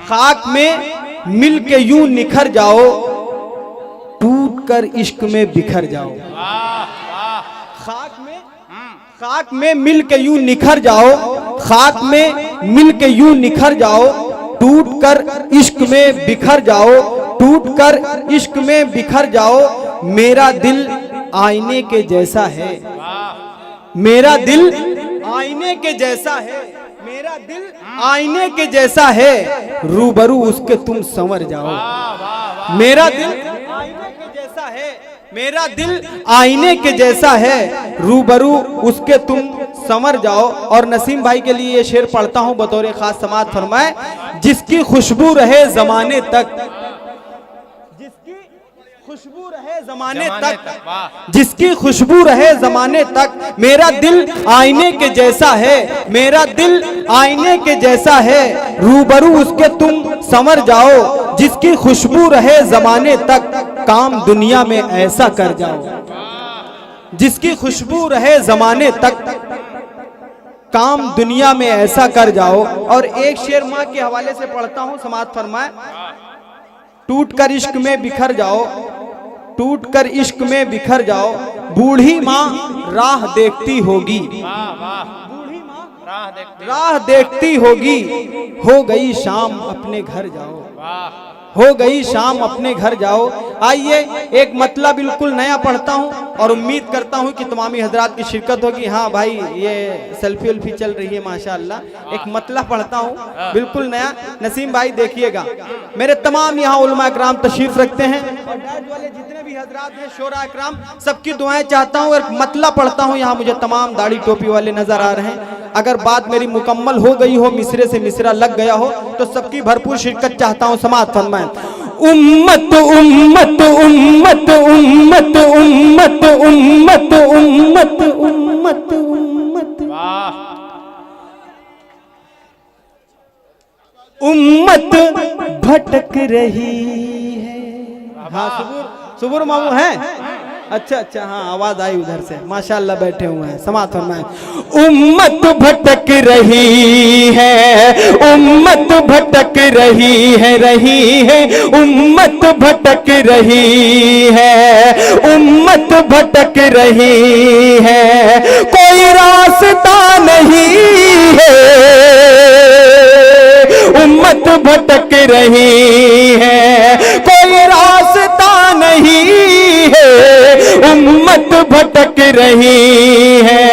खाक में मिल के यूं निखर जाओ, टूट कर इश्क में बिखर जाओ। खाक में मिल के यूं निखर जाओ, खाक में मिल के यूं निखर जाओ, टूट कर इश्क में बिखर जाओ, टूट कर इश्क में बिखर जाओ। मेरा दिल आईने के जैसा है, मेरा दिल आईने के जैसा है, मेरा दिल आईने के जैसा है, रूबरू उसके तुम संवर जाओ। मेरा दिल आईने के जैसा है, मेरा दिल आईने के जैसा है, रूबरू उसके तुम संवर जाओ। और नसीम भाई के लिए ये शेर पढ़ता हूं बतौर खास समाअत फरमाए। जिसकी खुशबू रहे जमाने तक, जिसकी खुशबू रहे जमाने तक, जिसकी खुशबू रहे जमाने तक, मेरा दिल आईने के जैसा है, मेरा दिल आईने के जैसा है, रूबरू उसके तुम संवर जाओ। जिसकी खुशबू रहे जमाने तक, काम दुनिया में ऐसा कर जाओ। जिसकी खुशबू रहे जमाने तक, काम दुनिया में ऐसा कर जाओ। और एक शेर माँ के हवाले से पढ़ता हूं, समाअत फरमाए। टूट कर इश्क में बिखर जाओ, टूट कर इश्क में बिखर जाओ, बूढ़ी माँ राह देखती होगी, बूढ़ी माँ राह देखती होगी, हो गई शाम अपने घर जाओ, हो गई शाम अपने घर जाओ। आइए एक मतला बिल्कुल नया पढ़ता हूं और उम्मीद करता हूं कि तमामी हजरात की शिरकत होगी। हाँ भाई, ये सेल्फी उल्फी चल रही है माशाअल्लाह। एक मतला पढ़ता हूं बिल्कुल नया, नसीम भाई देखिएगा। मेरे तमाम यहाँ उलमा इकराम तशरीफ रखते हैं और डायज वाले जितने भी हजरात हैं, शोरा इकराम, सबकी दुआएं चाहता हूँ। एक मतला पढ़ता हूँ, यहाँ मुझे तमाम दाढ़ी टोपी वाले नजर आ रहे हैं। अगर बात मेरी मुकम्मल हो गई हो, मिसरे से मिसरा लग गया हो, तो सबकी भरपूर शिरकत चाहता हूँ। समाअत फरमाएं। उम्मत उम्मत उम्मत उम्मत उम्मत उम्मत उम्मत उम्मत उम्मत उम्मत भटक रही है। हाँ सुबुर मामू है। अच्छा अच्छा, हाँ आवाज आई उधर से, माशाअल्लाह बैठे हुए हैं। समाअत फरमाएं। उम्मत भटक रही है, उम्मत भटक रही है, उम्मत भटक रही है, उम्मत भटक रही है, कोई रास्ता नहीं है, उम्मत भटक रही है, कोई रास्ता नहीं है, उम्मत भटक रही है।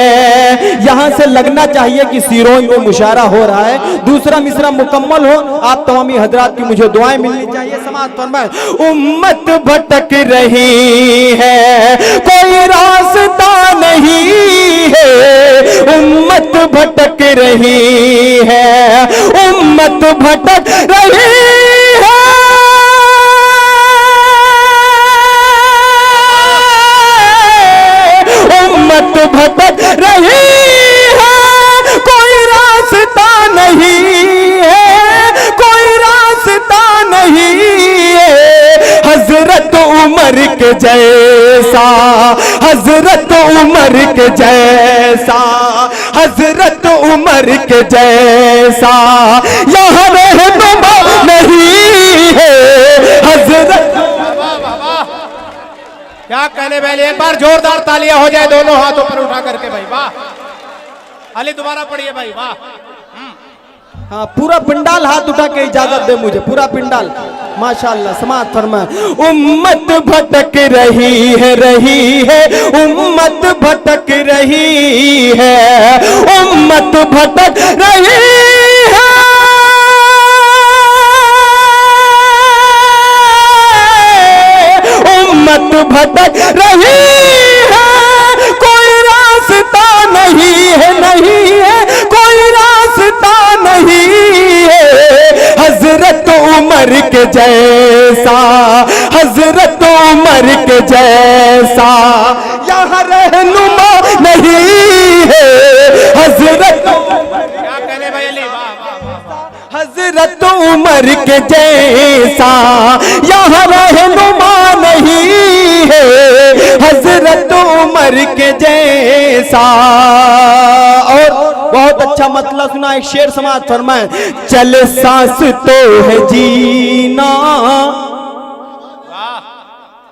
यहां से लगना चाहिए कि सिरों में मुशारा हो रहा है। दूसरा मिसरा मुकम्मल हो, आप तमामी हजरात की मुझे दुआएं मिलनी चाहिए। समाअत फरमाएं। उम्मत भटक रही है, कोई रास्ता नहीं है, उम्मत भटक रही है, उम्मत भटक रही है, उम्मत भटक रही है, कोई रास्ता नहीं है, कोई रास्ता नहीं है, हजरत उमर के जैसा, हजरत उमर के जैसा, हजरत उमर के जैसा यहाँ रहनुमा नहीं है, हजरत। क्या कहने वाले, एक बार जोरदार तालियां हो जाए दोनों हाथों पर उठा करके भाई, वाह। अली दोबारा पढ़िए भाई, वाह। हाँ पूरा पिंडाल हाथ उठा के इजाजत दे मुझे, पूरा पिंडाल माशाअल्लाह। समाअत फरमाए। उम्मत भटक रही है, उम्मत भटक रही है, उम्मत भटक रही है, उम्मत भटक रही है, कोई रास्ता नहीं है, नहीं है, कोई रास्ता नहीं है, हजरत उमर के जैसा, हजरत उमर के जैसा यहाँ रहनुमा नहीं है, हजरत। क्या कहने भाई अली, वाह। हजरत उमर के जैसा यहाँ रहनुमा नहीं है, हजरत उमर के जैसा। और बहुत अच्छा मतलब सुना। एक शेर समाज फरमाए, चले सांस तो है जीना,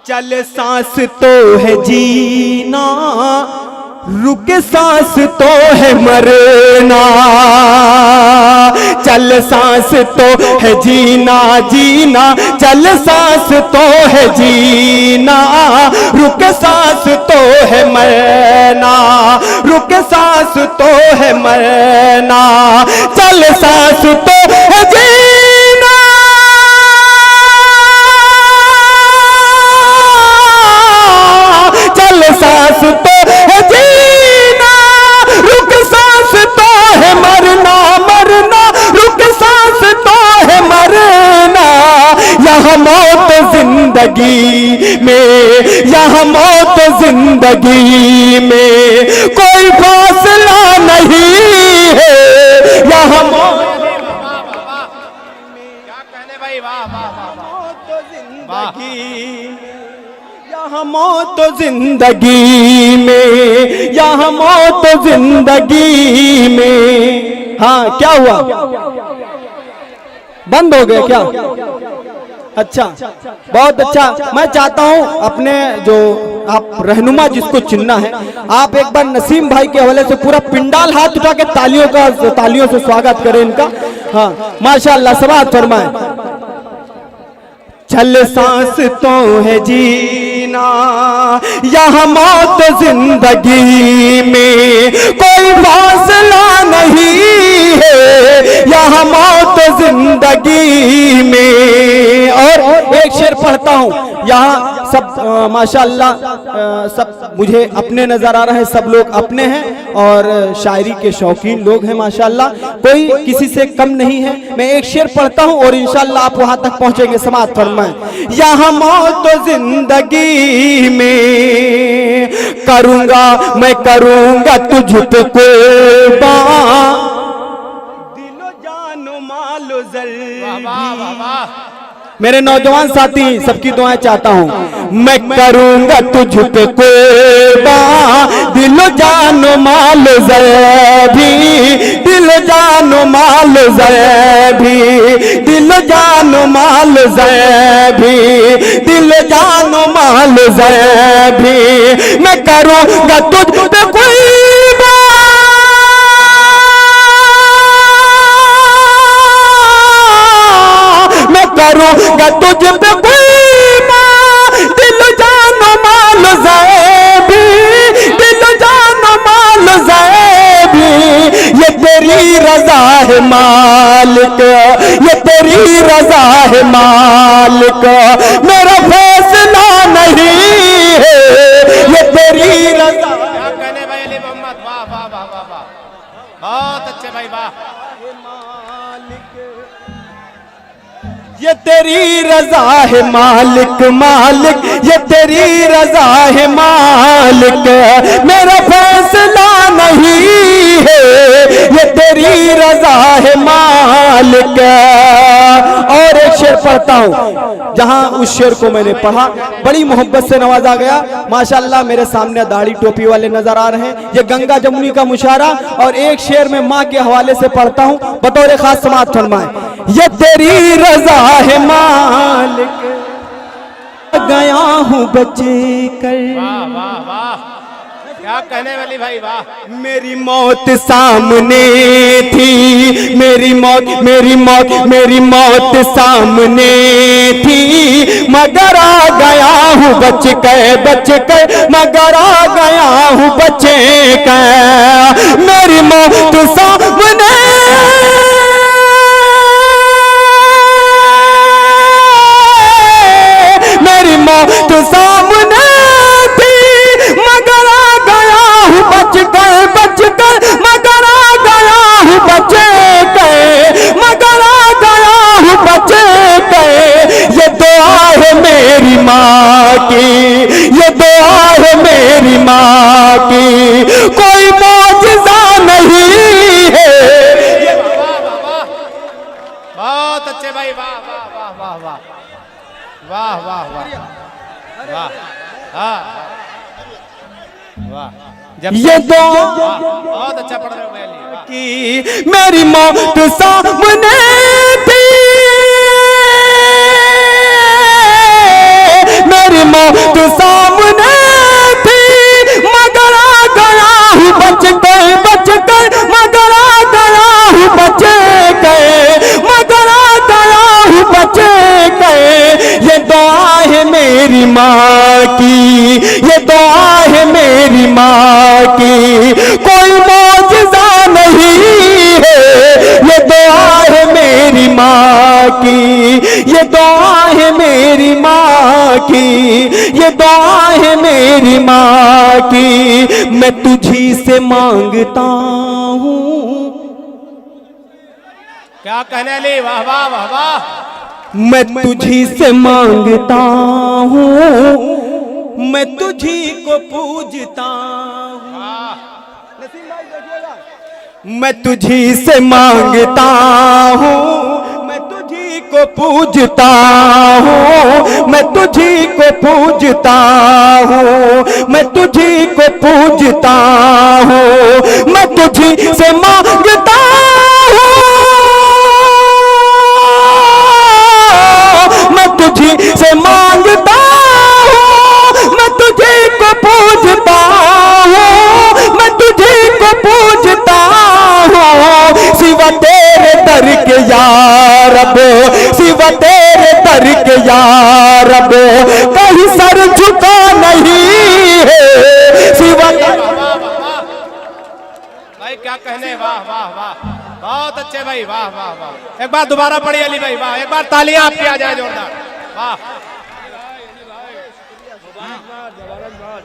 चले सांस तो है जीना, रुके सांस तो है मरना। चल सांस तो है जीना जीना, चल सांस तो है जीना, रुके सांस तो है मरना, रुके सांस तो है मरना। चल सांस तो है जीना, चल सांस तो है जीना, रुक सांस तो है मरना, मरना रुक सांस तो है मरना। यहाँ मौत जिंदगी में, यहाँ मौत जिंदगी में कोई फासला नहीं है। यहाँ क्या कहने भाई, वाह वाह वाह वाह। यहाँ मौत जिंदगी में, यहाँ मौत जिंदगी में। हाँ क्या हुआ, बंद हो गया क्या? अच्छा, बहुत अच्छा। मैं चाहता हूं अपने जो आप रहनुमा जिसको चुनना है, आप एक बार नसीम भाई के हवाले से पूरा पिंडाल हाथ उठा के तालियों से स्वागत करें इनका। हाँ माशाअल्लाह, समाअत फरमाएं। चल सांस तो है जीना, यहाँ मौत जिंदगी में कोई फासला नहीं है। यहाँ मौत जिंदगी में। और एक शेर पढ़ता हूँ, यहाँ सब माशाअल्लाह सब मुझे अपने नजर आ रहे हैं, सब लोग अपने हैं और शायरी के शौकीन लोग हैं माशाअल्लाह, कोई किसी से कम नहीं है। मैं एक शेर पढ़ता हूँ और इंशाअल्लाह आप वहां तक पहुंचेंगे। समाअत फरमाएं। यहाँ मौत जिंदगी में करूंगा मैं, करूंगा तुझ पे कुर्बान, दिलो जानो मालो जल्दी। मेरे नौजवान साथी सबकी दुआएं चाहता हूं। मैं करूंगा तुझ पे कुर्बान, दिलो जानो माल ज़ैबी, दिलो जानो माल ज़ैबी, दिलो जानो माल ज़ैबी, दिलो जानो माल ज़ैबी। मैं करूंगा तुझ पे कुर्बान, मैं करूंगा तुझ पे कुर्बान, दिल जानो माल ज़ैबी, दिल जानो माल ज़ैबी। ये तेरी रज़ा है मालिक, ये तेरी रज़ा है मालिक, मेरा फैसला नहीं है। ये तेरी रज़ा। क्या कहने भाई अली मोहम्मद, वाह वाह वाह वाह वाह, बहुत अच्छे भाई, वाह। ये तेरी रज़ा है मालिक, मालिक ये तेरी रज़ा है मालिक, मेरा फैसला नहीं है। ये तेरी रज़ा है मालिक। और एक शेर पढ़ता हूँ, जहाँ उस शेर को मैंने पढ़ा बड़ी मोहब्बत से नवाजा गया माशाअल्लाह। मेरे सामने दाढ़ी टोपी वाले नजर आ रहे हैं, ये गंगा जमुनी का मुशारा। और एक शेर में माँ के हवाले से पढ़ता हूँ, बतौर खास समाअत फरमाएं। ये तेरी रज़ा है मालिक, गया हूँ बचे कर। वाह वाह वाह, क्या कहने वाली भाई, वाह। मेरी मौत सामने थी, मेरी मौत, मेरी मौत, मेरी मौत सामने थी, मगर आ गया हूँ बच कर, मगर आ गया हूँ बचे कर। मेरी मौत सामने, मेरी मौत सामने थी, मगर आ गया हूँ बच कर, मगर आ गया हूँ बचे कर, मगर आ गया हूँ बचे कर। ये दुआ है मेरी माँ की, ये दुआ है मेरी माँ की, कोई मौजिज़ा नहीं है। बहुत अच्छे भाई, वाह वाह वाह वाह वाह वाह वाह वाह वाह, हाँ वाह। जब ये दो बहुत अच्छा पढ़ रहे हो भाई अली, वाह। कि मेरी मौत सामने थी, मेरी मौत सामने थी, मगर आ गया हूँ बच गए, बच गए, मगर आ गया हूँ बच गए, मगर आ गया हूँ बच गए। ये दुआ है मेरी माँ की, ये दुआ है मेरी माँ की, कोई मौजज़ा नहीं है, ये दुआ है मेरी माँ की, ये दुआ है मेरी माँ की, ये दुआ है मेरी माँ की। मैं तुझी से मांगता हूँ। क्या कहने ली, वाह वाह वाह वाह। मैं तुझी से मांगता हूँ, मैं तुझी को पूजता हूँ। मैं तुझी से मांगता हूँ, मैं तुझी को पूजता हूँ, मैं तुझी को पूजता हूँ, मैं तुझी को पूजता हूँ, मैं तुझी से मांगता हूँ, मैं तुझी से मांगता हूँ, मैं तुझी को पूजता हूँ, मैं तुझी को पूजता हूँ। सिवा तेरे दर के या रब, सिवा तेरे दर के या रब, कहीं सर झुका नहीं है। सिवा भाई क्या कहने, वाह वाह वाह, बहुत अच्छे भाई, वाह वाह वाह। एक बार दोबारा पढ़िए अली भाई, वाह, एक बार तालियां आपकी आ जाए जोरदार, वाह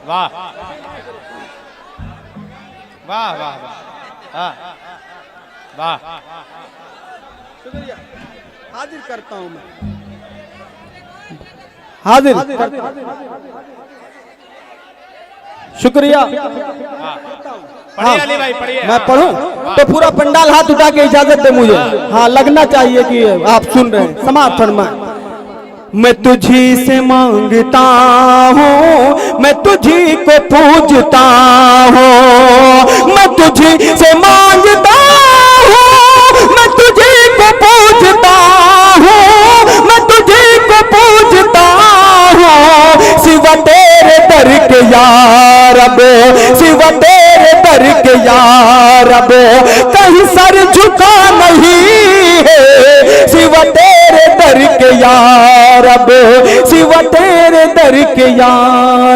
वाह वाह वाह वाह वाह। शुक्रिया, हाजिर करता हूँ मैं, हाजिर शुक्रिया। पढ़िए अली भाई, पढ़िए। मैं पढ़ूं तो पूरा पंडाल हाथ उठा के इजाजत दे मुझे। हाँ, लगना चाहिए कि आप सुन रहे हैं। समाप्त फरमाएं। मैं तुझी से मांगता हूँ, मैं तुझी को पूजता हूँ, मैं तुझी से मांगता हूँ, मैं तुझी को पूजता हूँ, मैं तुझी को पूजता हूँ। सिवा तेरे दर के या रब, सिवा तेरे दर के या रब, कहीं सर झुका नहीं है। सिवा तेरे दर के या रब, सिवा तेरे दर के या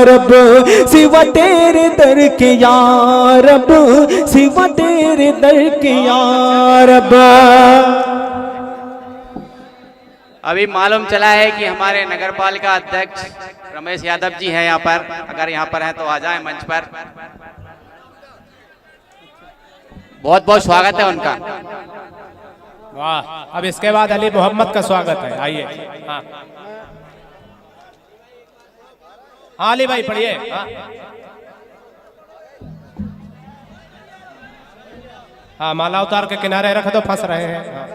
रब, सिवा तेरे दर के या रब, सिवा तेरे दर के या रब। अभी मालूम चला है कि हमारे नगर पालिका अध्यक्ष रमेश यादव जी हैं यहाँ पर, अगर यहाँ पर हैं तो आ जाएं मंच पर। बहुत बहुत स्वागत है उनका। वाह, अब इसके बाद अली मोहम्मद का स्वागत है, आइए। हाँ हाँ अली भाई पढ़िए। हाँ, माला उतार के किनारे रख दो, फंस रहे हैं। हाँ।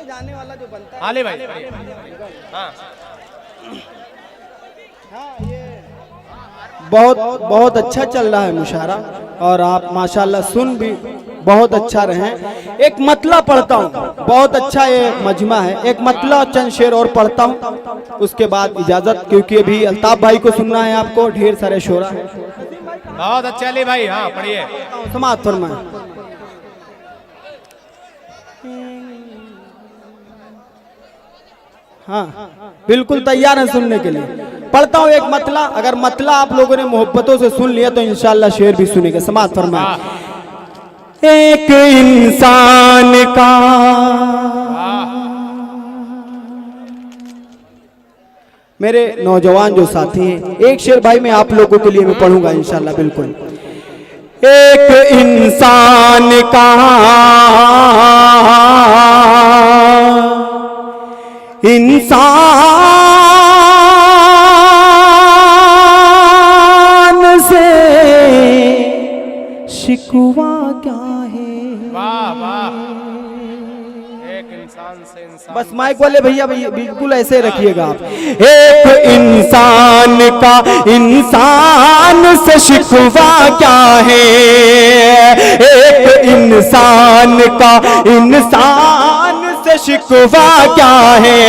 जाने वाला जो बनता है। अली भाई हाँ। बहुत बहुत अच्छा चल रहा है मुशायरा, और आप माशाल्लाह सुन भी बहुत अच्छा रहे। एक मतला पढ़ता हूँ, बहुत अच्छा ये मजमा है। एक मतला चंद शेर और पढ़ता हूँ, उसके बाद इजाजत, क्योंकि अभी अल्ताफ भाई को सुनना है आपको, ढेर सारे शोरा है। बहुत अच्छे अली भाई, हाँ पढ़िए। समाअत फरमाएं। हाँ, बिल्कुल तैयार है सुनने के लिए। पढ़ता हूँ एक मतला, अगर मतला आप लोगों ने मोहब्बतों से सुन लिया तो इंशाअल्लाह शेर भी सुनेंगे। समाअत फरमाएं। एक इंसान का मेरे नौजवान जो साथी हैं, एक शेर भाई मैं आप लोगों के लिए मैं पढ़ूंगा इंशाअल्लाह। बिल्कुल, एक इंसान का इंसान से शिकवा क्या है। वाह वाह, एक इंसान से इंसान। बस माइक वाले भैया भैया बिल्कुल ऐसे रखिएगा आप। एक इंसान का इंसान से शिकवा क्या है, एक इंसान का इंसान से शिकवा क्या है,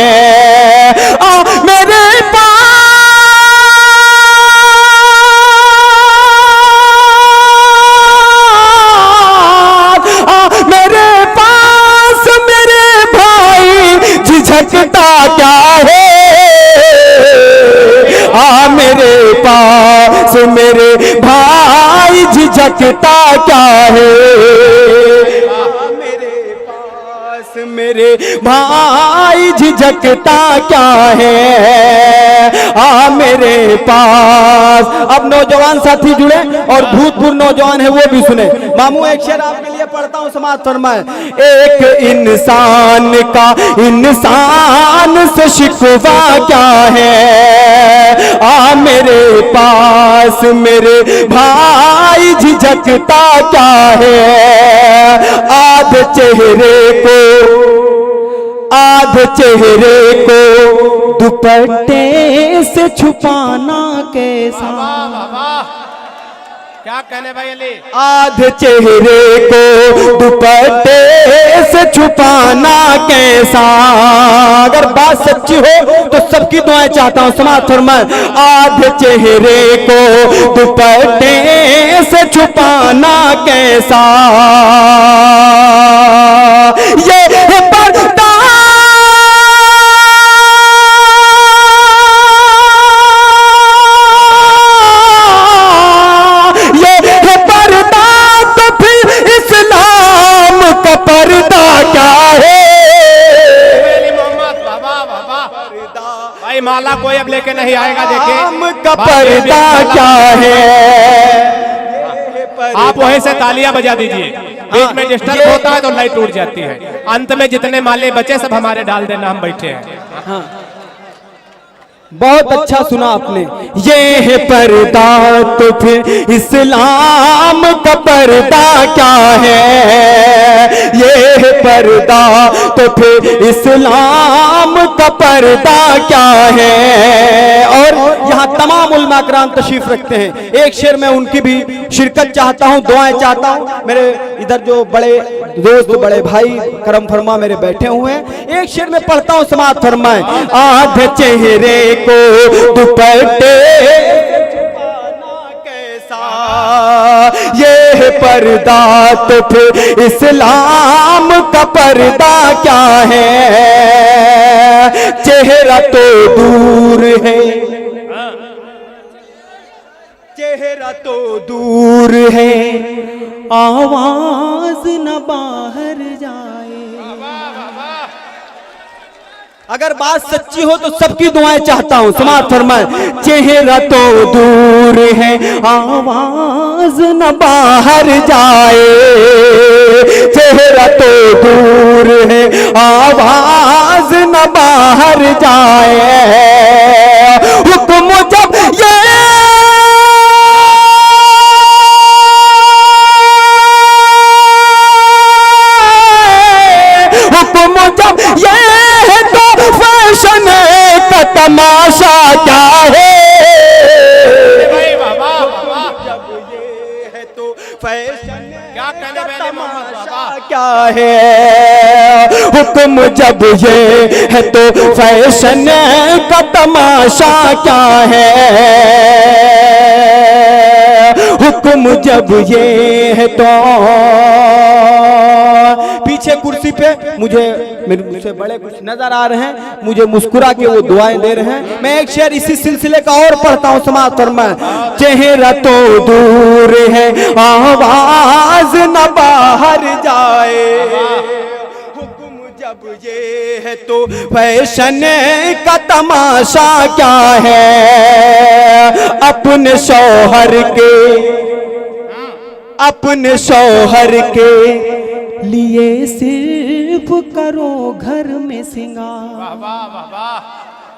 मेरे झकता क्या है, मेरे पास मेरे भाई झिझकता क्या है, मेरे पास मेरे भाई झिझकता क्या है, मेरे पास। अब नौजवान साथी जुड़े और भूतपूर्व नौजवान है वो भी सुने। मामू एक शेर आपके लिए पढ़ता हूं, समाज फरमाए। एक इंसान का इंसान से शिकवा क्या है, मेरे पास मेरे भाई झिझकता क्या है, आधे चेहरे को दुपट्टे से छुपाना कैसा। क्या कहने भाई अली? आधे चेहरे को दुपट्टे से छुपाना कैसा। अगर बात सच्ची हो तो सबकी दुआएं चाहता हूं, समाज फरमाए। आधे चेहरे को दुपट्टे से छुपाना कैसा, ये पर्दा पर्दा क्या है, भाई माला कोई अब लेके नहीं आएगा। देखिए आम का पर्दा क्या है, आप वहीं से तालियां बजा दीजिए। बीच में डिस्टर्ब होता है तो लाइट टूट जाती है। अंत में जितने माले बचे सब हमारे डाल देना, हम बैठे हैं। हाँ। बहुत अच्छा सुना आपने। ये है पर्दा तो फिर इस्लाम का पर्दा क्या है, ये है पर्दा तो फिर इस्लाम का पर्दा क्या है। और यहाँ तमाम उलमा कराम तशरीफ रखते हैं। एक शेर में उनकी भी शिरकत चाहता हूँ, दुआएं चाहता हूँ। मेरे इधर जो बड़े दोस्त बड़े भाई करम फरमा मेरे बैठे हुए हैं, एक शेर में पढ़ता हूँ, समाज फरमाए। आधे चेहरे को दुपट्टे कैसा, ये है पर्दा तो फिर इस्लाम का पर्दा क्या है। चेहरा तो दूर है, चेहरा तो दूर है, आवाज न बाहर जाए। अगर बात सच्ची हो तो सबकी दुआएं चाहता हूं, समाज फरमाए। चेहरा तो दूर है, आवाज न बाहर जाए, चेहरा तो दूर है, आवाज न बाहर जाए। हुक्म जब ये हुक्म जब ये है तो फैशन का तमाशा क्या है, जब ये है तो फैशन क्या कहने का तमाशा क्या है। हुक्म जब ये है तो फैशन का तमाशा क्या है, हुक्म जब ये है तो। पीछे कुर्सी पे मुझसे बड़े कुछ नजर आ रहे हैं, मुझे मुस्कुरा के वो दुआएं दे रहे हैं। मैं एक शेर इसी सिलसिले का और पढ़ता हूँ, समाज फरमाए। चेहरा तो दूर है, आवाज न बाहर जाए, हुक्म जब ये है तो फैशन का तमाशा क्या है। अपने शौहर के लिए सिर्फ करो घर में सिंगार।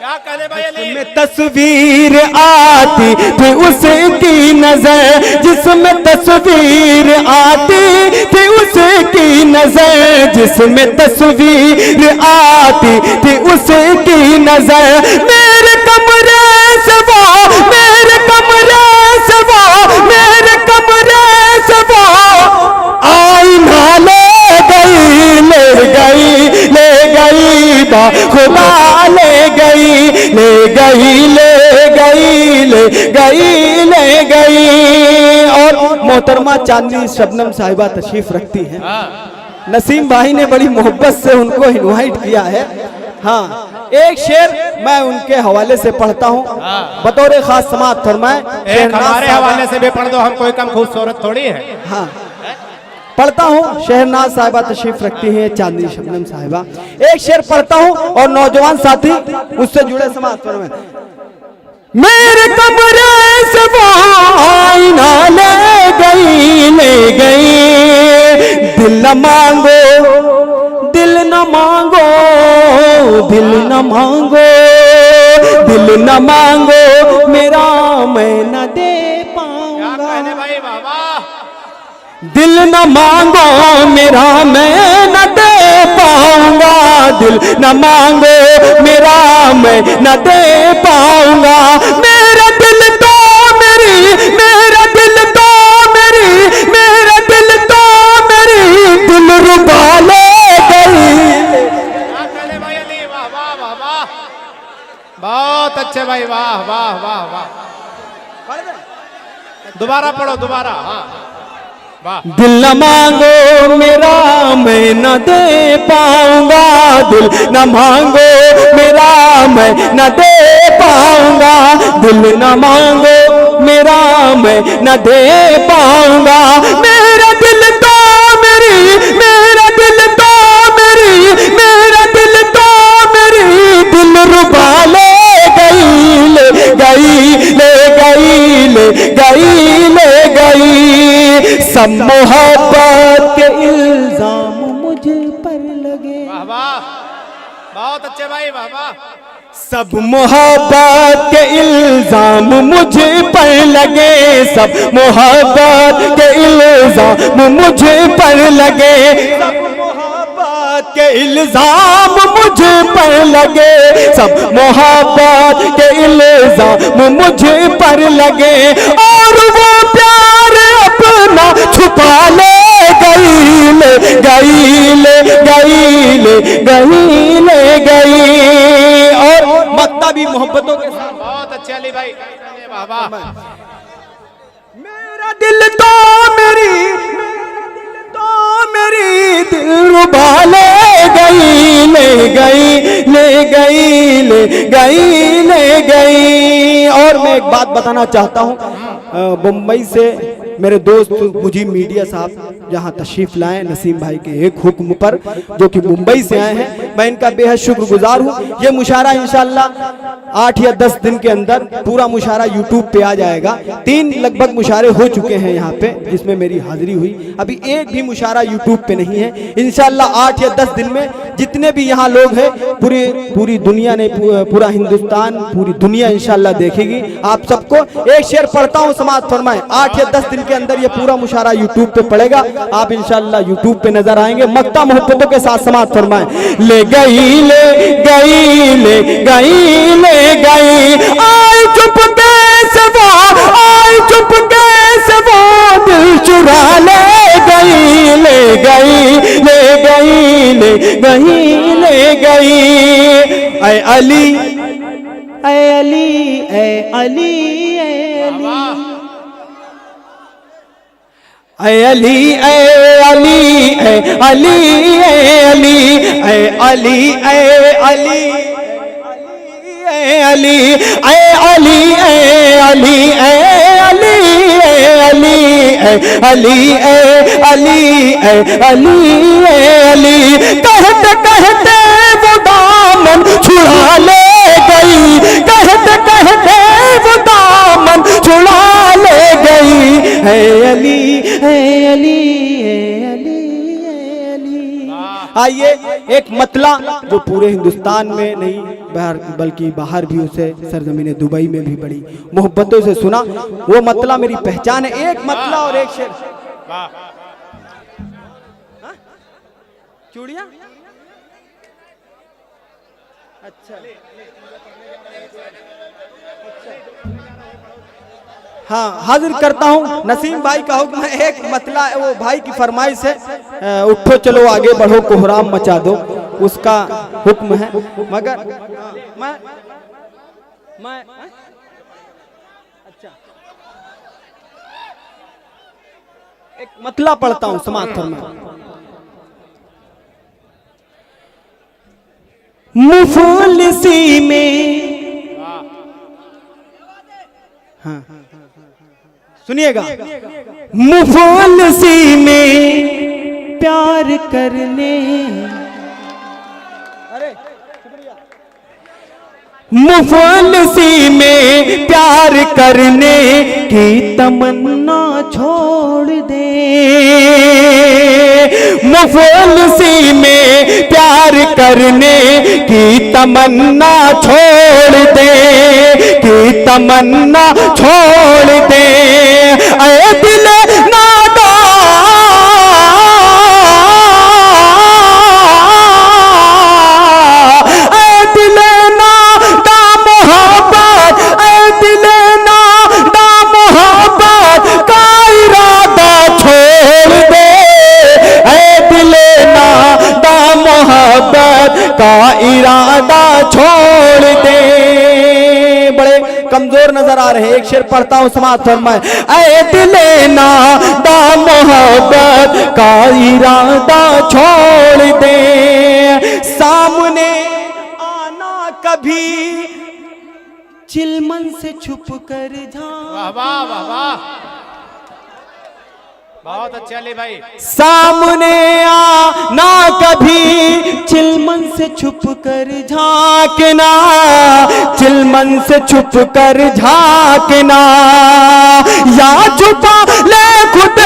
क्या कहने भाई अली? में तस्वीर आती थी उसकी नजर, जिसमें तस्वीर आती थी उसकी नजर, जिसमें तस्वीर आती थी उसकी नजर। मेरे कमरे से वो, मेरे कमरे से वो, मेरे कमरे से वो आईना ले गई, ले गई, ले गई बा खुदा, ले गई, ले गई, ले गई, ले गई, ले गई। और मोहतरमा चांदनी शबनम साहिबा तशरीफ रखती हैं। नसीम भाई ने बड़ी मोहब्बत से उनको इनवाइट किया है। हाँ, एक शेर मैं उनके हवाले से पढ़ता हूँ, बतौर खास समाअत फरमाए। एक हमारे हवाले से भी पढ़ दो, हम कोई कम खूबसूरत थोड़ी है। हाँ, पढ़ता हूँ। शहनाज साहिबा तशरीफ रखती हैं, चांदनी शबनम साहिबा। एक शेर पढ़ता हूँ और नौजवान साथी उससे जुड़े समाअत फरमाए। मेरे कमरे से वो आईना ले गई, ले गई। दिल न मांगो, दिल न मांगो, दिल न मांगो, दिल न मांगो मेरा मैं न दे पाऊंगा। भाई बाबा, दिल न मांगो मेरा मैं न दे पाऊंगा, दिल न मांगो मेरा मैं न दे पाऊंगा। मेरा दिल तो मेरी, मेरा दिल तो मेरी, मेरा दिल तो मेरी दिल रुबा ले गई। भाई अली, वाह वाह वाह वाह, बहुत अच्छे भाई, वाह वाह वाह वाह। दोबारा पढ़ो, दोबारा। हाँ, दिल न मांगो मेरा मैं न दे पाऊंगा, दिल न मांगो मेरा मैं न दे पाऊंगा, दिल न मांगो मेरा मैं न दे पाऊंगा। मेरा दिल तो मेरी, मेरा दिल तो मेरी, मेरा दिल तो मेरी दिल रुबा ले गई, ले गई, ले गई, ले गई, ले गई। सब मोहब्बत के इल्जाम मुझ पर लगे। वाह वाह, बहुत अच्छे भाई, वाह वाह। सब मोहब्बत के इल्जाम मुझ पर लगे, सब मोहब्बत के इल्जाम मुझ पर लगे, सब मोहब्बत के इल्जाम मुझ पर लगे, सब मोहब्बत के इल्जाम मुझ पर लगे। और वो प्यार अपना छुपा ले गई, ले गई, ले गई, ले गई, ले गई। और मक्ता भी मोहब्बतों के साथ। बहुत अच्छे अली भाई, वाह वाह। मेरा दिल तो मेरी, मेरा दिल तो मेरी दिल रुबा ले गई, ले गई, ले गई, ले गई, ले गई। और मैं एक बात बताना चाहता हूँ, मुंबई से मेरे दोस्त मुझी मीडिया साहब जहां तशरीफ लाए नसीम भाई के एक हुक्म पर, जो कि मुंबई से आए हैं, मैं इनका बेहद शुक्रगुजार हूं। ये मुशायरा इंशाल्लाह 8 या 10 दिन के अंदर पूरा मुशायरा यूट्यूब पे आ जाएगा। 3 लगभग मुशायरे हो चुके हैं यहाँ पे, जिसमें मेरी हाजिरी हुई। अभी एक भी मुशायरा यूट्यूब पे नहीं है। इंशाल्लाह 8 या 10 दिन में जितने भी यहाँ लोग हैं, पूरी दुनिया ने, पूरा हिंदुस्तान, पूरी दुनिया इंशाल्लाह देखेगी आप सबको। एक शेर पढ़ता हूँ, समाअत फरमाएं। 8 या 10 दिन के अंदर ये पूरा मुशायरा यूट्यूब पे पड़ेगा, आप इंशाल्लाह यूट्यूब पे नजर आएंगे। मक्ता मोहब्बतों के साथ समाअत फरमाएं। ले गई, ले गई, ले गई, ले गई, आई चुपके से वो, आई चुपके से वो दिल चुरा ले गई, ले गई, ले गई, ले गई, ले गई। ऐ अली, ऐ अली, ऐ अली, ऐ अली, ऐ अली, ऐ अली, ऐ अली, ऐ अली, ऐ अली, ऐ अली, ऐ अली, ऐ अली, ऐ अली, ऐ अली, ऐ अली, ऐ अली, ऐ अली, ऐ अली। कहते कहते वो दामन छुड़ा ले गई, कहते कहते वो दामन छुड़ा ले गई। है अली, है अली, है अली, है अली। आइए एक मतला जो पूरे हिंदुस्तान में नहीं बल्कि बाहर भी उसे सरजमीन दुबई में भी बड़ी मोहब्बतों से सुना। वो मतला मेरी पहचान है, एक मतला और एक शेर। चूड़िया अच्छा हाँ, हाजिर करता हूँ नसीम भाई का हुक्म है। एक मतला वो भाई की फरमाइश है, उठो चलो आगे बढ़ो कोहराम मचा दो, उसका हुक्म है। मगर मैं अच्छा एक मतला पढ़ता हूँ समाज फरमा। मुफलिसी में हाँ सुनिएगा, मुफलिसी में प्यार करने, अरे मुफलिसी में प्यार करने की तमन्ना छोड़ दे, मुफलिसी में प्यार करने की तमन्ना छोड़ दे, की तमन्ना छोड़ दे। ऐ दिल नादा का इरादा छोड़ दे। बड़े कमजोर नजर आ रहे हैं, एक शेर पढ़ता हूं समाज फरमाए। ऐ दिले ना दा मोहब्बत का इरादा छोड़ दे, सामने आना कभी चिलमन से छुप कर वाह वाह वाह वाह, बहुत अच्छे अली भाई। सामने आना कभी चिलमन से छुप कर झांकना, चिलमन से छुप कर झांकना, या छुपा ले खुद,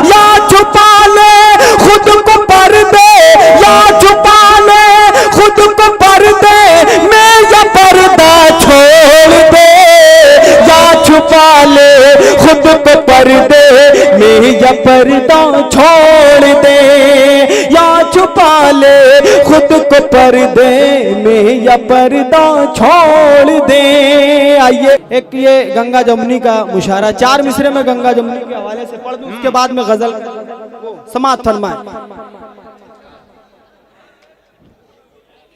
या छुपा ले खुद को पर्दे, या छुपा ले खुद को पर्दे में, या पर्दा छोड़ दे, छुपा ले खुद को पर्दे में, या पर्दा छोड़ दे, या छुपा ले खुद को पर्दे में, या पर्दा छोड़ दे। आइए एक ये गंगा जमुनी का मुशायरा 4 मिसरे में गंगा जमुनी के हवाले से पढ़ दूं, उसके बाद में गजल समाअत फरमाए।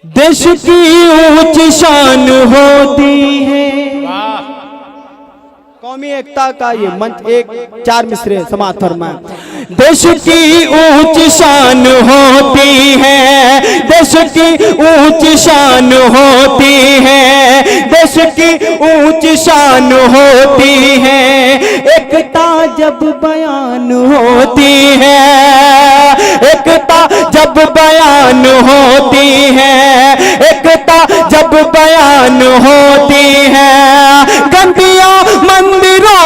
देश की ऊंची शान होती है, कौमी एकता का ये मंच, एक 4 मिसरे समाअत फरमाए। देश की ऊंची शान होती है, देश की ऊंची शान होती है, देश की ऊंची शान होती है, एकता जब बयान होती है, एकता जब बयान होती है, एकता जब बयान होती है, घंटियां मंदिरों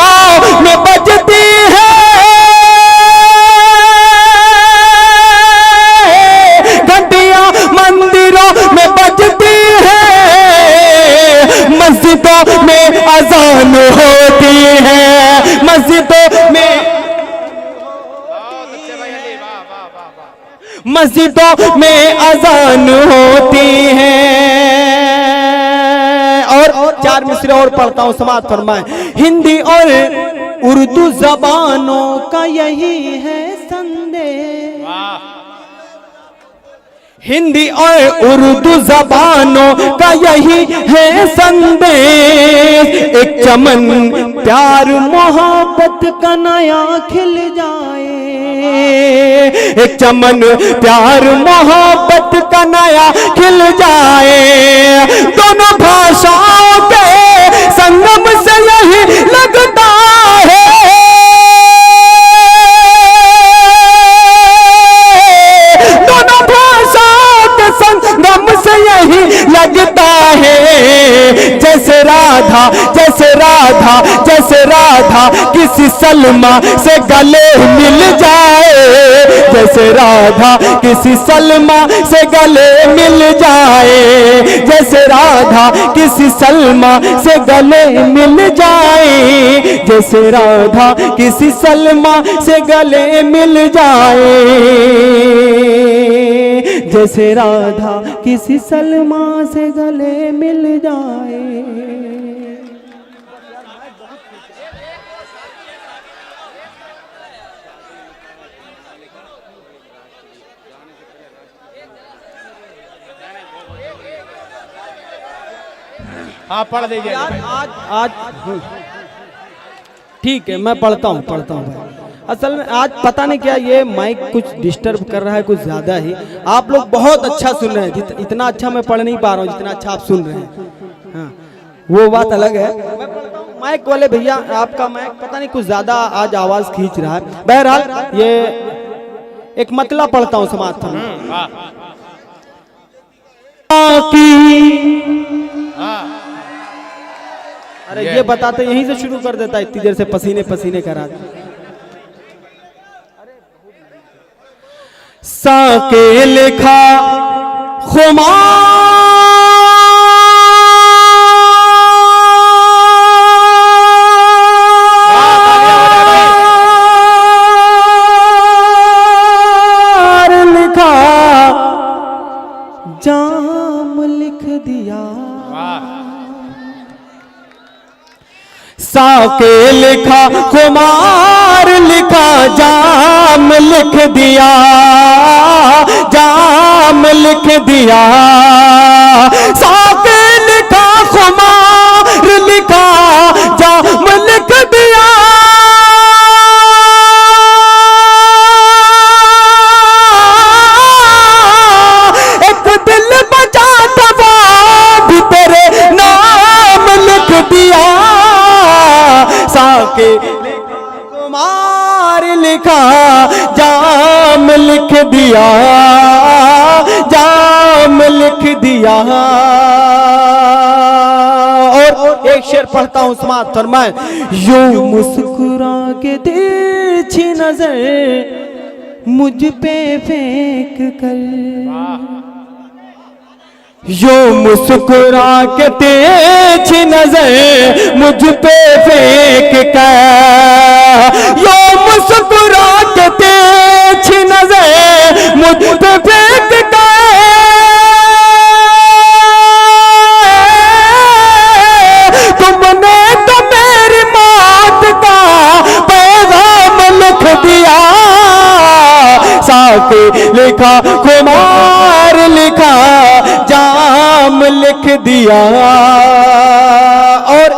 में बजती है, घंटियां मंदिरों में बजती है, मस्जिदों में अजान होती है, मस्जिदों में, मस्जिदों में अजान होती है। और 4 मिसरे और पढ़ता हूं, समाअत फरमाए। हिंदी और उर्दू जबानों का यही है संदेश, हिंदी और उर्दू जबानों का यही है संदेश, एक चमन प्यार मोहब्बत का नया खिल जाए, एक चमन प्यार मोहब्बत का नया खिल जाए, दोनों भाषाओं के संगम से यही लगता है, दोनों भाषाओं के संगम से यही लगता है जैसे राधा, जैसे राधा, जैसे राधा किसी सलमा से गले मिल जाए, जैसे राधा किसी सलमा से गले मिल जाए, जैसे राधा किसी सलमा से गले मिल जाए, जैसे राधा किसी सलमा से गले मिल जाए, जैसे राधा किसी सलमा से गले मिल जाए। हाँ पढ़ दीजिए आज आज ठीक है, मैं पढ़ता हूँ भाई। असल में आज पता नहीं क्या ये माइक कुछ डिस्टर्ब कर रहा है कुछ ज्यादा ही। आप लोग बहुत अच्छा सुन रहे हैं, इतना अच्छा मैं पढ़ नहीं पा रहा हूँ जितना अच्छा आप सुन रहे हैं। हाँ वो बात अलग है। मैं पढ़ता हूँ। माइक वाले भैया आपका माइक पता नहीं कुछ ज्यादा आज आवाज खींच रहा है। बहरहाल ये एक मतला पढ़ता हूँ समाप्त में। अरे ये बताते यहीं से शुरू कर देता, इतनी देर से पसीने पसीने करा। साके लिखा खुमार लिखा, जाम लिख दिया। साके लिखा खुमार लिखा, जाम लिख दिया, जाम लिख दिया। साके लिखा खुमार लिखा, जाम लिख दिया। एक दिल बचाता वो भी तेरे नाम लिख दिया। साके कुमार लिखा, जाम लिख दिया, जाम लिख दिया। और एक शेर पढ़ता हूँ समाप्त फरमाए। यूं मुस्कुरा के तिरछी नजर मुझ पे फेंक कर, यो मुस्कुरा के तेज नजर मुझ पे फेंक कर, यो मुस्कुरा के तेज नजर मुझ पे फेंक कर, तुमने तो मेरी मौत का पैगाम लिख दिया। साके लिखा खुमार लिखा, जाम लिख दिया। और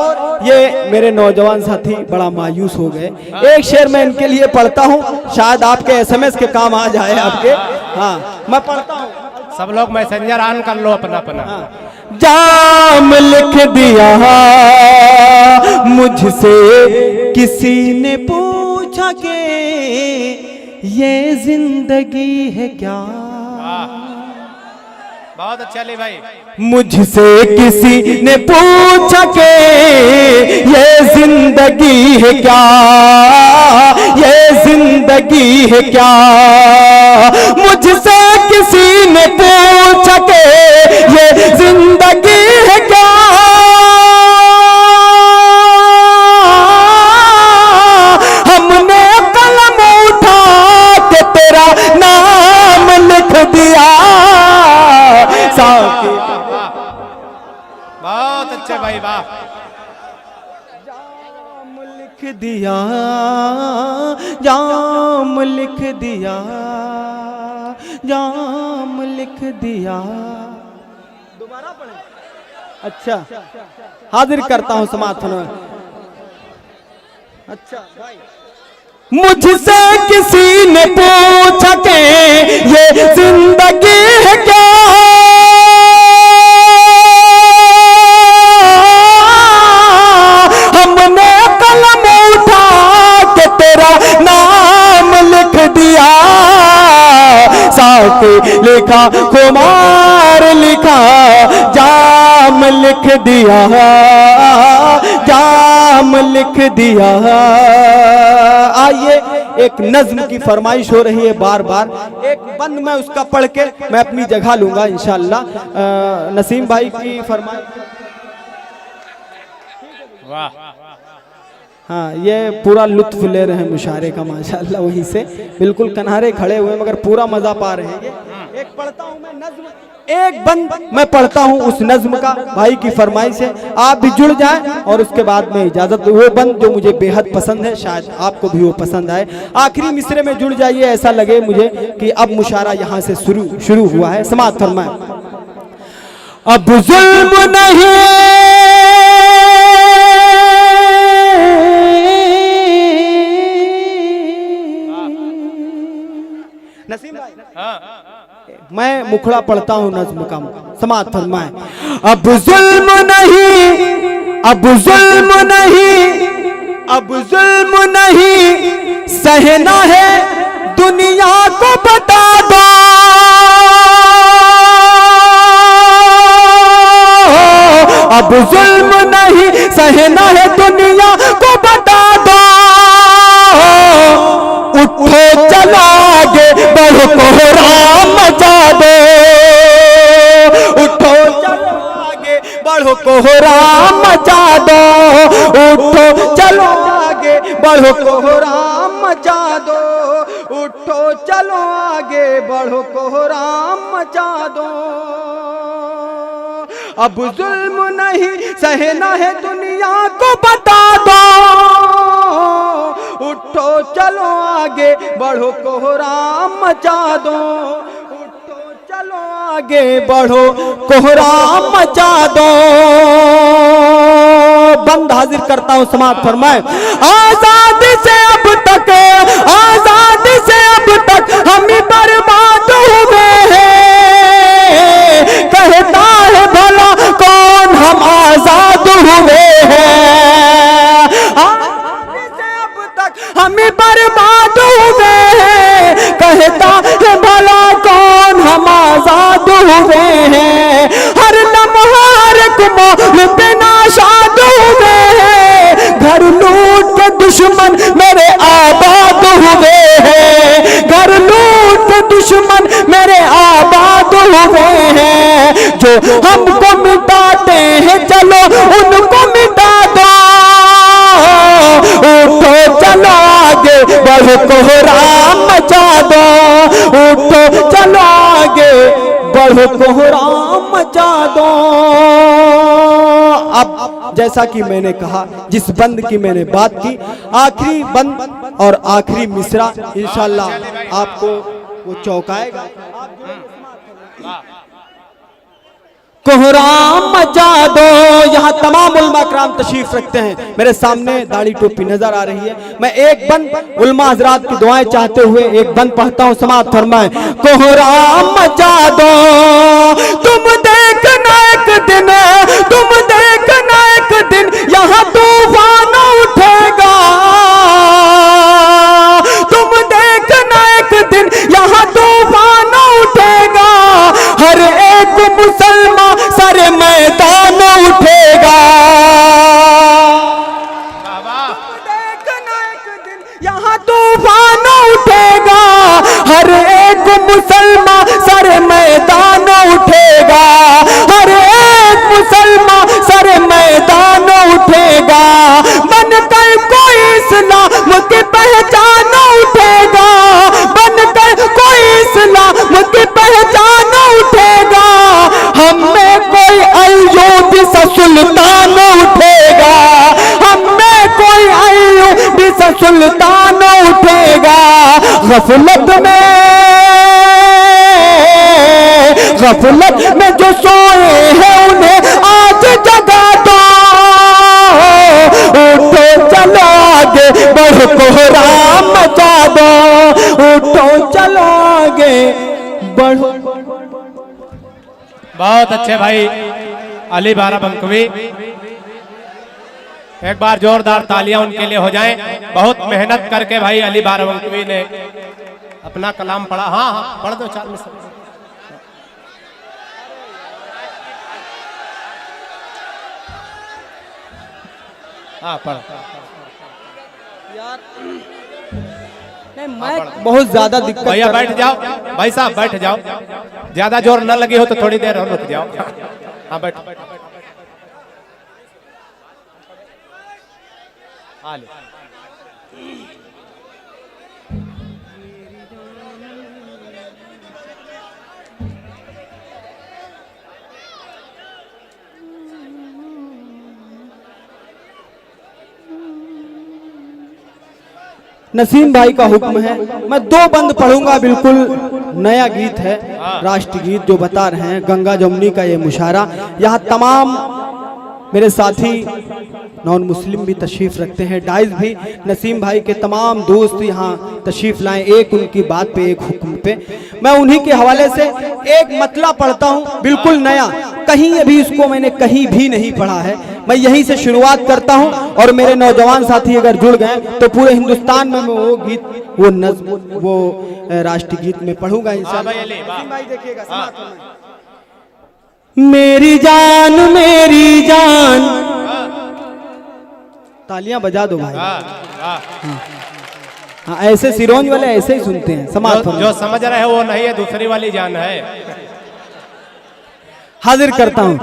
ये मेरे नौजवान साथी बड़ा मायूस हो गए। एक शेर मैं इनके लिए पढ़ता हूँ, शायद आपके एसएमएस के काम आ जाए आपके। हाँ मैं पढ़ता हूँ, सब लोग मैसेंजर ऑन कर लो अपना अपना। हाँ। जाम लिख दिया, मुझसे किसी ने पूछा कि ये जिंदगी है क्या। बहुत अच्छा अली भाई। मुझसे किसी ने पूछा कि ये जिंदगी है क्या, ये जिंदगी है क्या। मुझसे किसी ने पूछा कि ये जिंदगी है क्या। हमने कलम उठा के तेरा नाम लिख दिया। बहुत अच्छे भाई, वाह। जाम लिख दिया, जाम लिख दिया, जाम लिख दिया। दोबारा पढ़े। अच्छा हाजिर करता हूं समाप्त होने। अच्छा भाई, मुझसे किसी ने पूछा कि ये जिंदगी है क्या। हमने कलम उठा के तेरा नाम लिख दिया। साके लिखा, खुमार लिखा, जाम लिख दिया, जाम लिख दिया। आइए, एक नज्म की फरमाइश हो रही है बार बार, एक बंद मैं उसका पढ़ के मैं अपनी जगह लूंगा इंशाअल्लाह। नसीम भाई की फरमाइश। वाह, हाँ, ये पूरा लुत्फ ले रहे हैं मुशारे का माशाअल्लाह, वहीं से बिल्कुल किनारे खड़े हुए मगर पूरा मजा पा रहे हैं। एक पढ़ता हूँ मैं नज्म, एक बंद मैं पढ़ता हूँ उस नज्म का, भाई की फरमाइश है, आप भी जुड़ जाएं और उसके बाद में इजाजत। वो बंद जो मुझे बेहद पसंद है, शायद आपको भी वो पसंद आए। आखिरी मिसरे में जुड़ जाइए, ऐसा लगे मुझे कि अब मुशारा यहाँ से शुरू हुआ है। समाअत फरमाएं। अब जुल्म नहीं नसीम भाई, मैं मुखड़ा पढ़ता हूँ नज्म का, समाअत फरमाएं। अब जुल्म नहीं, अब जुल्म नहीं, अब जुल्म नहीं, सहना है दुनिया को बता दो। अब जुल्म नहीं, सहना है दुनिया को बता दो। उठो चलो आगे बढ़ो, कोहराम मचा दो। उठो चलो आगे बढ़ो, कोहराम मचा दो। उठो चलो आगे बढ़ो, कोहराम मचा दो। उठो चलो आगे बढ़ो, कोहराम मचा दो। अब जुल्म नहीं, सहना है दुनिया को बता दो। उठो चलो आगे बढ़ो, कोहराम मचा दो। उठो चलो आगे बढ़ो, कोहराम मचा दो। बंद हाजिर करता हूं, समाअत फरमाए। आजादी से अब तक, आजादी से अब तक हम बर्बाद हुए हैं। कहता है भला कौन हम आजाद हुए हैं। आजादी से अब तक हम बर्बाद हुए हैं। कहता है भला कौन हम आजाद हुए हैं। हर लम्हा हर कुमोल पे नाशाद हुए हैं। घर लूट के दुश्मन मेरे आबाद हुए हैं। घर लूट के दुश्मन मेरे आबाद हुए हैं। जो हमको मिटाते हैं चलो उनको मिटा दो। उठो चलो आगे बढ़ो, कोहराम मचा दो। उठो चलो आगे बढ़ो, कोहराम मचा दो। अब जैसा कि मैंने कहा, जिस बंद की मैंने बात की, आखिरी बंद और आखिरी मिसरा इंशाअल्लाह आपको वो चौंकाएगा। कोहराम मचा दो। यहाँ तमाम उलमा कराम तशरीफ रखते हैं, मेरे सामने दाढ़ी टोपी नजर आ रही है। मैं एक बंद उलमा हजरात की दुआएं चाहते हुए एक बंद पढ़ता हूँ, समाअत फरमाएं। कोहराम मचा दो, तुम देखना एक दिन, तुम देखना एक दिन यहाँ तूफान उठेगा। तुम देखना एक दिन यहाँ तूफान उठेगा। हर एक मुसलमान सारे मैदान उठेगा। देखना एक दिन यहाँ तूफान उठेगा। हर एक मुसलमान सारे मैदान उठेगा। हर एक मुसलमान सारे मैदान उठेगा। बनकर कोई इस्लाम की पहचान उठेगा। बनकर कोई इस्लाम की पहचान उठेगा। हमें कोई अय्यूबी सा सुल्तान उठेगा। हमें कोई अय्यूबी सा सुल्तान उठेगा। गफलत में जो सोए हैं उन्हें आज जगा दो। उठो चलो आगे बढ़ो, कोहराम मचा दो। उठो चलो आगे बढ़ो। बहुत अच्छे भाई अली बाराबंकवी, एक बार जोरदार तालियां उनके लिए हो जाएं। बहुत मेहनत करके भाई अली बाराबंकवी ने अपना कलाम पढ़ा। हाँ हाँ, पढ़ दो 4 मिनट। हाँ पढ़। नहीं, मैं बहुत ज्यादा दिक्कत भैया कर रहा बैठ जाओ, भाई साहब बैठ जाओ, ज्यादा जोर न लगी हो तो थोड़ी देर और रुक जाओ। हाँ बैठ। हाँ ले। नसीम भाई का हुक्म है, मैं 2 बंद पढ़ूंगा। बिल्कुल नया गीत है, राष्ट्रगीत जो बता रहे हैं, गंगा जमुनी का ये मुशायरा। यहाँ तमाम मेरे साथी नॉन मुस्लिम भी तशरीफ रखते हैं, डाइज भी। नसीम भाई के तमाम दोस्त यहाँ तशरीफ लाएं, एक उनकी बात पे, एक हुक्म पे। मैं उन्हीं के हवाले से एक मतला पढ़ता हूँ, बिल्कुल नया, कहीं अभी इसको मैंने कहीं भी नहीं पढ़ा है। मैं यहीं से शुरुआत करता हूँ और मेरे नौजवान साथी अगर जुड़ गए तो पूरे हिंदुस्तान में मैं वो गीत, वो नज़्म, वो राष्ट्रगीत में पढ़ूंगा इंशाअल्लाह। भाई देखिएगा, समाप्त होना। मेरी जान मेरी जान, तालियां बजा दो भाई। हाँ, ऐसे सिरोंज वाले ऐसे ही सुनते हैं। समाप्त होना। जो समझ रहे हो वो नहीं है, दूसरी वाली जान है। हाजिर करता हूं।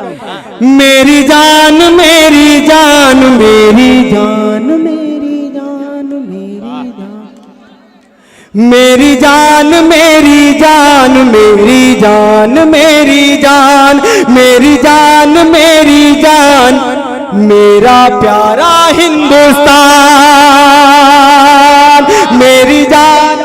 मेरी जान मेरी जान मेरी जान मेरी जान मेरी जान, मेरी जान मेरी जान मेरी जान मेरी जान, मेरी जान मेरी जान, मेरा प्यारा हिंदुस्तान। मेरी जान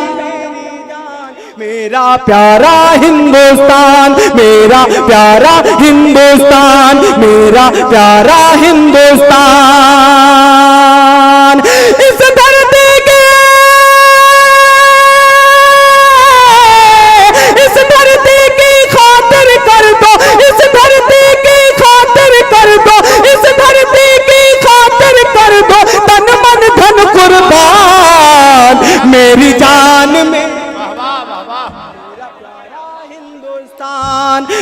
मेरा प्यारा हिंदुस्तान, मेरा प्यारा हिंदुस्तान, मेरा प्यारा हिंदुस्तान। इस धरती के, इस धरती की खातिर कर दो, इस धरती की खातिर कर दो, इस धरती की खातिर कर दो, तन मन धन कुर्बान। मेरी जान में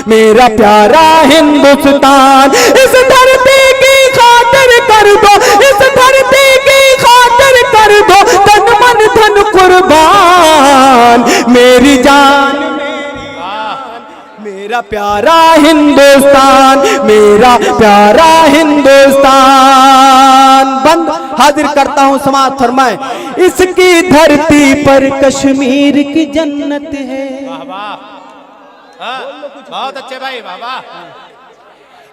मेरा प्यारा हिंदुस्तान, इस धरती की खातिर कर दो, इस धरती की खातिर कर दो, तन मन धन कुर्बान। मेरी जान मेरा प्यारा हिंदुस्तान, मेरा प्यारा हिंदुस्तान। बंद हाजिर करता हूं, समाअत फरमाए। इसकी धरती पर कश्मीर की जन्नत है। बहुत अच्छे भाई, वाह।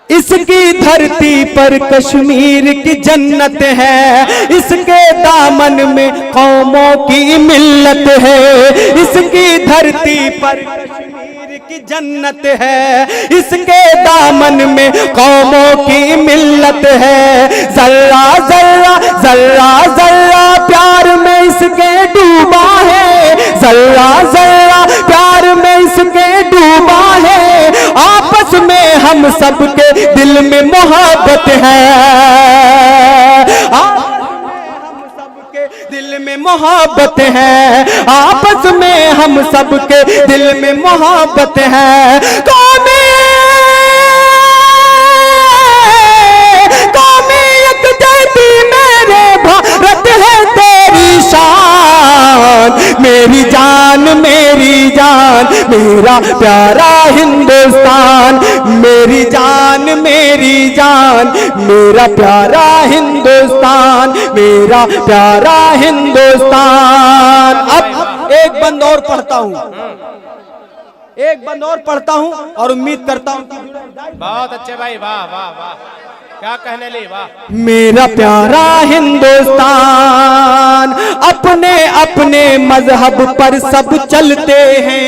इसकी धरती पर कश्मीर की जन्नत है, इसके दामन में कौमों की मिल्लत है। इसकी धरती पर कश्मीर की जन्नत है, इसके दामन में कौमों की मिल्लत है। जर्रा जर्रा जर्रा जर्रा प्यार में इसके डूबा है, जर्रा जर्रा प्यार में इसके डूबा है। आपस में हम सबके दिल में मोहब्बत है, हम सबके दिल में मोहब्बत है, आपस में हम सबके दिल में मोहब्बत है। कौमे यकजहती मेरे भारत है तेरी शान। मेरी जान मेरी जान, मेरा प्यारा हिंदुस्तान। मेरी जान मेरी जान, मेरा प्यारा हिंदुस्तान, मेरा प्यारा हिंदुस्तान। अब एक बंद और पढ़ता हूँ, एक बंद और पढ़ता हूँ और उम्मीद करता हूँ कि बहुत अच्छे भाई, वाह वाह वाह, क्या कहने ली, वाह। मेरा प्यारा हिंदुस्तान, अपने अपने मजहब पर सब चलते हैं।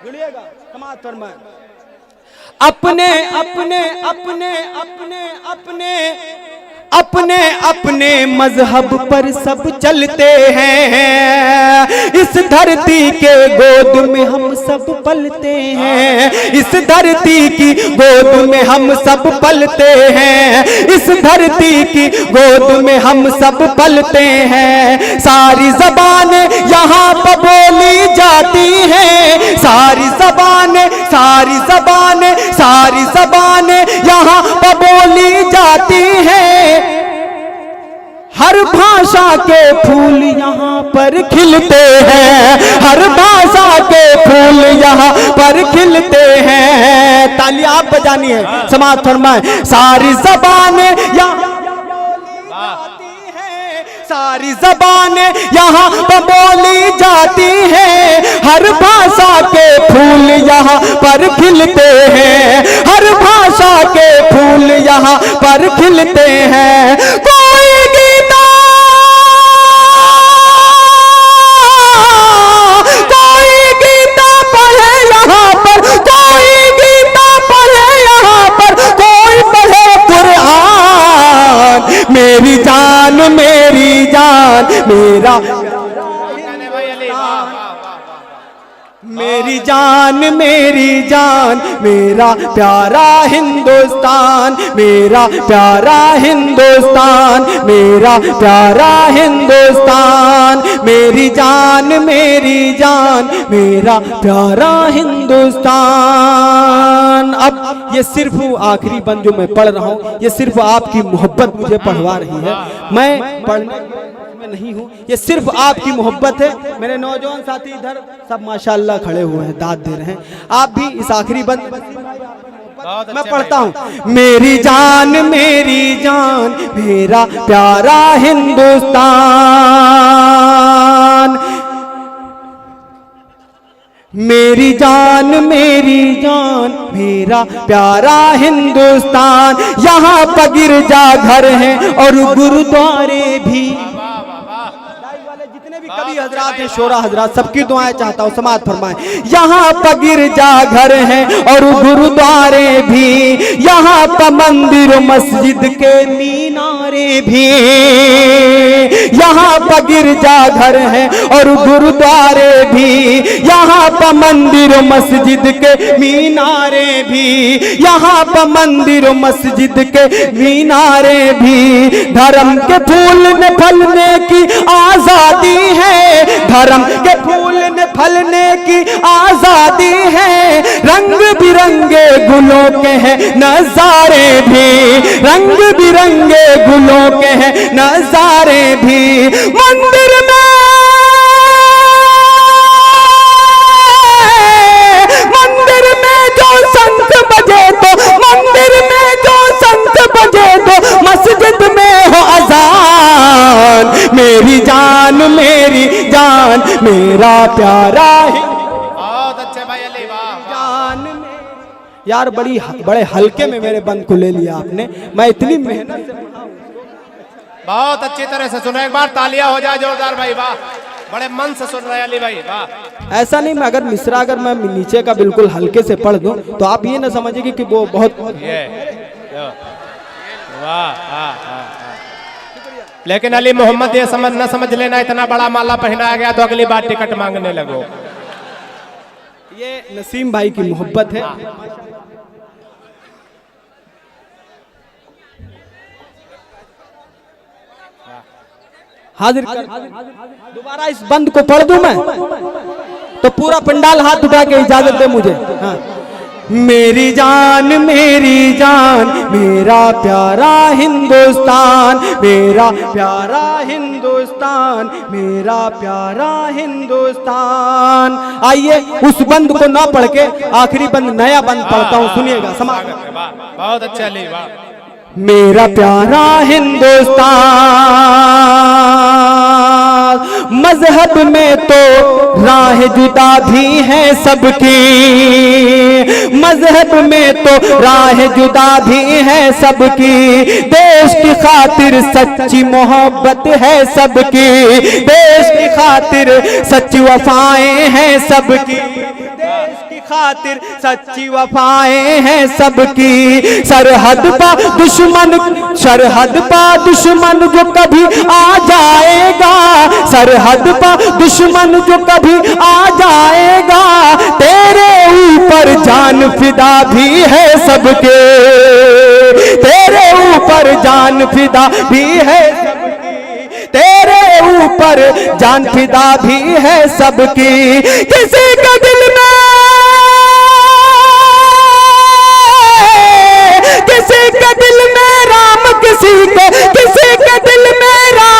जुड़िएगा, समाअत फरमाएं। अपने अपने अपने अपने अपने अपने अपने मजहब पर सब चलते हैं। इस धरती के गोद में हम सब पलते हैं, इस धरती की गोद में हम सब पलते हैं, इस धरती की गोद में हम सब पलते हैं। सारी ज़बानें यहाँ पर बोली जाती हैं, सारी ज़बानें सारी ज़बानें सारी ज़बानें यहाँ पर बोली जाती हैं। हर भाषा के फूल यहाँ पर खिलते हैं, हर भाषा के फूल यहाँ पर खिलते हैं। ताली आप बजानी है, समाज फरमाए। सारी ज़बानें यहाँ जाती हैं, सारी ज़बानें यहाँ पर बोली जाती हैं, हर भाषा के फूल यहाँ पर खिलते हैं, हर भाषा के फूल यहाँ पर खिलते हैं। कोई गीता, कोई गीता पढ़े यहाँ पर, कोई गीता पढ़े यहाँ पर, कोई पढ़े कुरान। मेरी जान मेरी जान मेरा, मेरी जान मेरी जान मेरा प्यारा हिंदुस्तान, मेरा प्यारा हिंदुस्तान, मेरा प्यारा हिंदुस्तान, मेरी जान मेरा प्यारा हिंदुस्तान। अब ये सिर्फ आखिरी बंद जो मैं पढ़ रहा हूँ, ये सिर्फ आपकी मोहब्बत मुझे पढ़वा रही है, मैं पढ़ने में नहीं हूँ, ये सिर्फ आपकी मोहब्बत है। मेरे नौजवान साथी इधर सब माशाल्लाह खड़े हुए हैं, दाद दे रहे हैं। आप भी इस आखिरी बंद मैं पढ़ता हूँ। मेरी जान मेरा प्यारा हिंदुस्तान, मेरी जान मेरा प्यारा हिंदुस्तान। यहाँ पर गिरजा घर हैं और गुरुद्वारे भी, जितने भी कवि हजरात हैं, शोरा हजरात, सबकी दुआएं चाहता हूँ, समाज फरमाएं। यहाँ पर गिरजा घर हैं और गुरुद्वारे भी, यहाँ पर मंदिर मस्जिद के मीनारे भी, यहाँ पर गिरजा घर हैं और गुरुद्वारे भी, यहाँ पर मंदिर मस्जिद के मीनारे भी, यहाँ पर मंदिर मस्जिद के मीनारे भी। धर्म के फूलने फलने की आजादी है, धर्म के फूलने फलने की आजादी है, रंग बिरंगे गुलों के हैं नजारे भी, रंग बिरंगे गुलों के हैं नजारे भी। मंदिर में जो शंख बजे तो, मंदिर में जो शंख बजे तो, मस्जिद में हो अजान। मेरी जान मेरा प्यारा है। बहुत अच्छे भाई अली, वाह जान यार, बड़े हल्के में मेरे बंद को ले लिया आपने, मैं इतनी मेहनत से पढ़ा हूं। बहुत अच्छी तरह से सुनो, एक बार तालियां हो जाए जोरदार भाई, वाह, बड़े मन से सुन रहे हैं अली भाई, वाह। ऐसा नहीं, मैं अगर मिश्रा अगर मैं नीचे का बिल्कुल हल्के से पढ़ दूं तो आप ये ना समझिए कि वो बहुत वाह। लेकिन अली मोहम्मद ये न समझ लेना, इतना बड़ा माला पहनाया गया तो अगली बार टिकट मांगने लगो। ये नसीम भाई की मोहब्बत है। हाजिर कर, दोबारा इस बंद को पढ़ दूं मैं तो पूरा पंडाल हाथ उठा के इजाजत दे मुझे। हाँ। मेरी जान मेरा प्यारा हिंदुस्तान, मेरा प्यारा हिंदुस्तान, मेरा प्यारा हिंदुस्तान। आइए उस बंद को ना पढ़ के आखिरी बंद, नया बंद पढ़ता हूँ, सुनिएगा। बहुत अच्छा अली, वाह। मेरा प्यारा हिंदुस्तान, मजहब में तो राह जुदा भी है सबकी, मजहब में तो राह जुदा भी है सबकी, देश की खातिर सच्ची मोहब्बत है सबकी, देश की खातिर सच्ची वफाएं हैं सबकी, देश की खातिर सच्ची वफाएं हैं सबकी। सरहद पा दुश्मन जो कभी आ जाएगा, सरहद पा दुश्मन जो कभी आ जाएगा, तेरे ऊपर जान फिदा भी है सबके, तेरे ऊपर जान फिदा भी है सबकी, तेरे ऊपर जान फिदा भी है सबकी। किसी का दिल में, किसी के दिल में राम, किसी के दिल में राम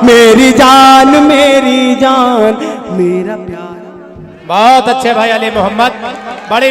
मेरी जान मेरा प्यार। बहुत अच्छे भाई अली मोहम्मद, बड़ी